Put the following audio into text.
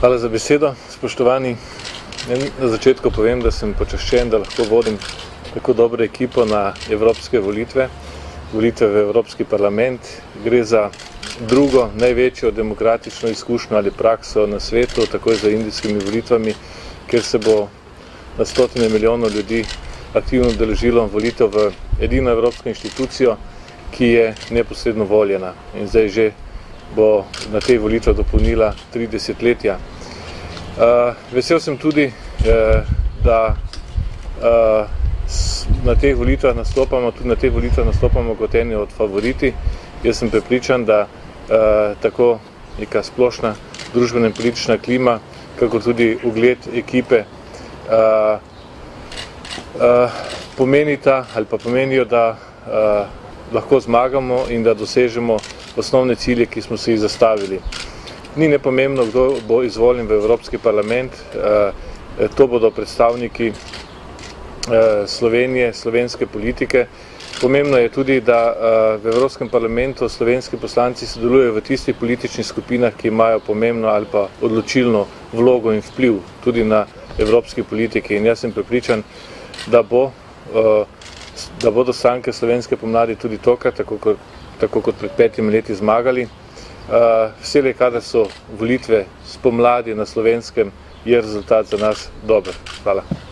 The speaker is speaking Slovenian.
Hvala za besedo, spoštovani. Na začetku povem, da sem počaščen, da lahko vodim tako dobro ekipo na evropske volitve v Evropski parlament. Gre za drugo največjo demokratično izkušnjo ali prakso na svetu, takoj za indijskimi volitvami, kjer se bo na stotine milijonov ljudi aktivno udeležilo volitev v edino evropsko inštitucijo, ki je neposredno voljena. In zdaj že bo na tej volitve dopolnila 3 desetletja. Vesel sem tudi, da na teh volitvah nastopamo kot eni od favoriti. Jaz sem prepričan, da tako neka splošna družbena in politična klima, kakor tudi ugled ekipe pomenijo, da lahko zmagamo in da dosežemo osnovne cilje, ki smo si jih zastavili. Ni nepomembno, kdo bo izvoljen v Evropski parlament, to bodo predstavniki Slovenije, slovenske politike. Pomembno je tudi, da v Evropskem parlamentu slovenski poslanci sodelujejo v tistih političnih skupinah, ki imajo pomembno ali pa odločilno vlogo in vpliv tudi na evropski politiki. In jaz sem prepričan, da bodo stranke slovenske pomladi tudi tokrat, tako kot pred 5 leti zmagali. Vselej, kadar so volitve spomladi na Slovenskem, je rezultat za nas dober. Hvala.